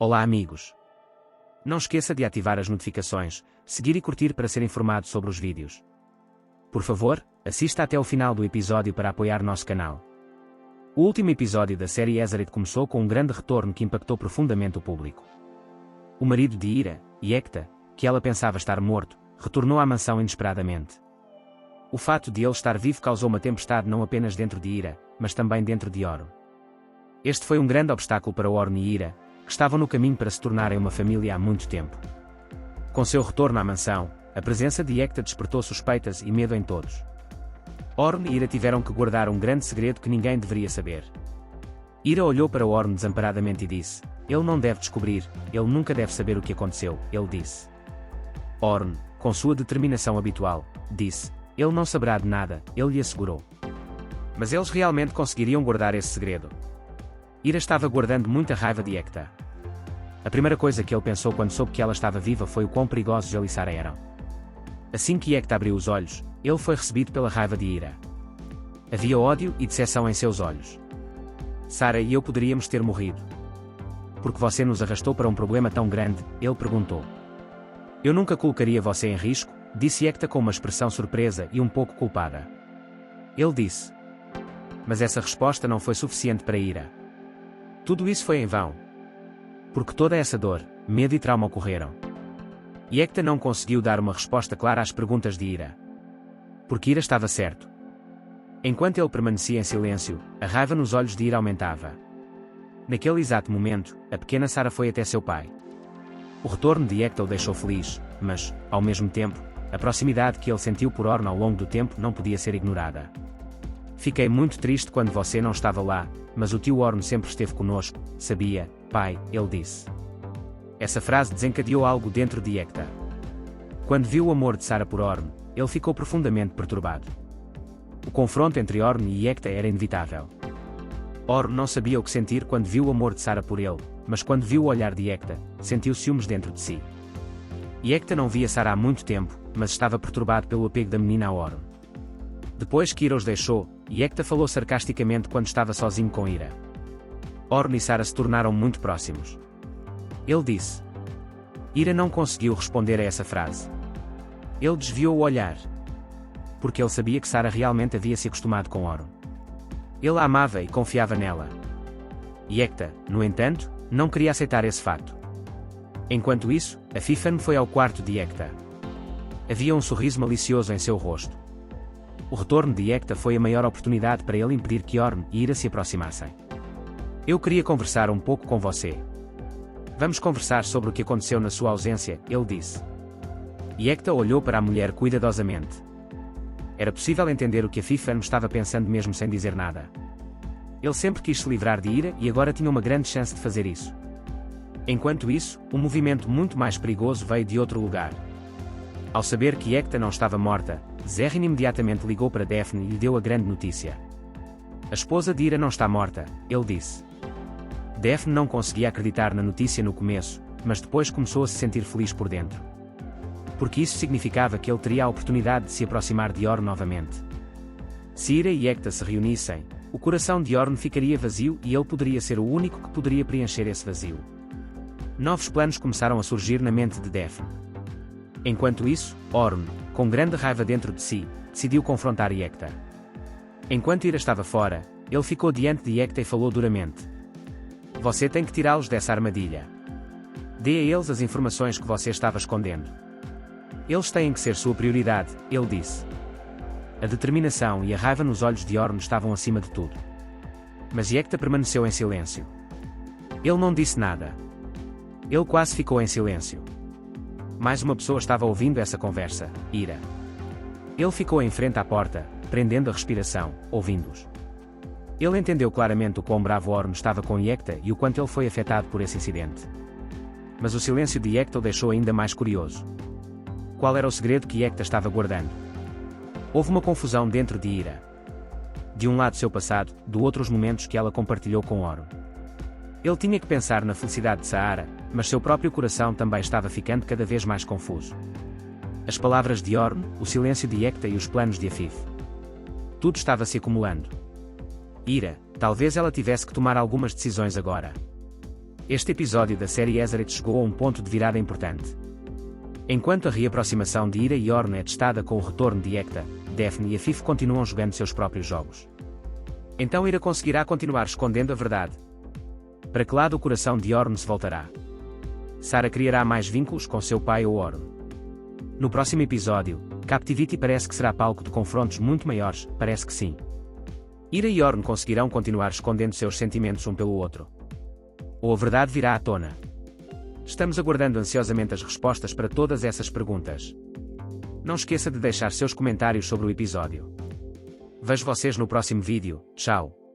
Olá amigos! Não esqueça de ativar as notificações, seguir e curtir para ser informado sobre os vídeos. Por favor, assista até o final do episódio para apoiar nosso canal. O último episódio da série Ezaret começou com um grande retorno que impactou profundamente o público. O marido de Ira, Yecta, que ela pensava estar morto, retornou à mansão inesperadamente. O fato de ele estar vivo causou uma tempestade não apenas dentro de Ira, mas também dentro de Orn. Este foi um grande obstáculo para Orn e Ira, que estavam no caminho para se tornarem uma família há muito tempo. Com seu retorno à mansão, a presença de Yecta despertou suspeitas e medo em todos. Orn e Ira tiveram que guardar um grande segredo que ninguém deveria saber. Ira olhou para Orn desamparadamente e disse: "Ele não deve descobrir, ele nunca deve saber o que aconteceu", ele disse. Orn, com sua determinação habitual, disse: "Ele não saberá de nada", ele lhe assegurou. Mas eles realmente conseguiriam guardar esse segredo. Ira estava guardando muita raiva de Yecta. A primeira coisa que ele pensou quando soube que ela estava viva foi o quão perigosos Elissara eram. Assim que Yecta abriu os olhos, ele foi recebido pela raiva de Ira. Havia ódio e decepção em seus olhos. "Sara e eu poderíamos ter morrido. Porque você nos arrastou para um problema tão grande?", ele perguntou. "Eu nunca colocaria você em risco", disse Yecta com uma expressão surpresa e um pouco culpada. Ele disse. Mas essa resposta não foi suficiente para Ira. Tudo isso foi em vão. Porque toda essa dor, medo e trauma ocorreram. Yecta não conseguiu dar uma resposta clara às perguntas de Ira. Porque Ira estava certo. Enquanto ele permanecia em silêncio, a raiva nos olhos de Ira aumentava. Naquele exato momento, a pequena Sara foi até seu pai. O retorno de Yecta o deixou feliz, mas, ao mesmo tempo, a proximidade que ele sentiu por Orn ao longo do tempo não podia ser ignorada. "Fiquei muito triste quando você não estava lá, mas o tio Orn sempre esteve conosco, sabia, pai", ele disse. Essa frase desencadeou algo dentro de Yecta. Quando viu o amor de Sara por Orn, ele ficou profundamente perturbado. O confronto entre Orn e Yecta era inevitável. Orn não sabia o que sentir quando viu o amor de Sara por ele, mas quando viu o olhar de Yecta, sentiu ciúmes dentro de si. Yecta não via Sara há muito tempo, mas estava perturbado pelo apego da menina a Orn. Depois que Ira os deixou, Yecta falou sarcasticamente quando estava sozinho com Ira. Orn e Sara se tornaram muito próximos. Ele disse. Ira não conseguiu responder a essa frase. Ele desviou o olhar. Porque ele sabia que Sara realmente havia se acostumado com Orn. Ele a amava e confiava nela. Yecta, no entanto, não queria aceitar esse fato. Enquanto isso, a Fifan foi ao quarto de Yecta. Havia um sorriso malicioso em seu rosto. O retorno de Yecta foi a maior oportunidade para ele impedir que Orn e Ira se aproximassem. "Eu queria conversar um pouco com você. Vamos conversar sobre o que aconteceu na sua ausência", ele disse. Yecta olhou para a mulher cuidadosamente. Era possível entender o que a Fifan estava pensando mesmo sem dizer nada. Ele sempre quis se livrar de Ira e agora tinha uma grande chance de fazer isso. Enquanto isso, um movimento muito mais perigoso veio de outro lugar. Ao saber que Yecta não estava morta, Zerrin imediatamente ligou para Daphne e lhe deu a grande notícia. "A esposa de Ira não está morta", ele disse. Daphne não conseguia acreditar na notícia no começo, mas depois começou a se sentir feliz por dentro. Porque isso significava que ele teria a oportunidade de se aproximar de Orn novamente. Se Ira e Yecta se reunissem, o coração de Orn ficaria vazio e ele poderia ser o único que poderia preencher esse vazio. Novos planos começaram a surgir na mente de Daphne. Enquanto isso, Orn, com grande raiva dentro de si, decidiu confrontar Yecta. Enquanto Ira estava fora, ele ficou diante de Yecta e falou duramente. "Você tem que tirá-los dessa armadilha. Dê a eles as informações que você estava escondendo. Eles têm que ser sua prioridade", ele disse. A determinação e a raiva nos olhos de Orn estavam acima de tudo. Mas Yecta permaneceu em silêncio. Ele não disse nada. Ele quase ficou em silêncio. Mais uma pessoa estava ouvindo essa conversa, Ira. Ele ficou em frente à porta, prendendo a respiração, ouvindo-os. Ele entendeu claramente o quão bravo Orn estava com Yecta e o quanto ele foi afetado por esse incidente. Mas o silêncio de Yecta o deixou ainda mais curioso. Qual era o segredo que Yecta estava guardando? Houve uma confusão dentro de Ira. De um lado seu passado, do outro os momentos que ela compartilhou com Orn. Ele tinha que pensar na felicidade de Sara, mas seu próprio coração também estava ficando cada vez mais confuso. As palavras de Orn, o silêncio de Yecta e os planos de Afif. Tudo estava se acumulando. Ira, talvez ela tivesse que tomar algumas decisões agora. Este episódio da série Ezzareth chegou a um ponto de virada importante. Enquanto a reaproximação de Ira e Ornn é testada com o retorno de Ekta, Daphne e a Fif continuam jogando seus próprios jogos. Então Ira conseguirá continuar escondendo a verdade? Para que lado o coração de Ornn se voltará? Sarah criará mais vínculos com seu pai ou Ornn? No próximo episódio, Captivity parece que será palco de confrontos muito maiores, parece que sim. Ira e Ornn conseguirão continuar escondendo seus sentimentos um pelo outro? Ou a verdade virá à tona? Estamos aguardando ansiosamente as respostas para todas essas perguntas. Não esqueça de deixar seus comentários sobre o episódio. Vejo vocês no próximo vídeo, tchau!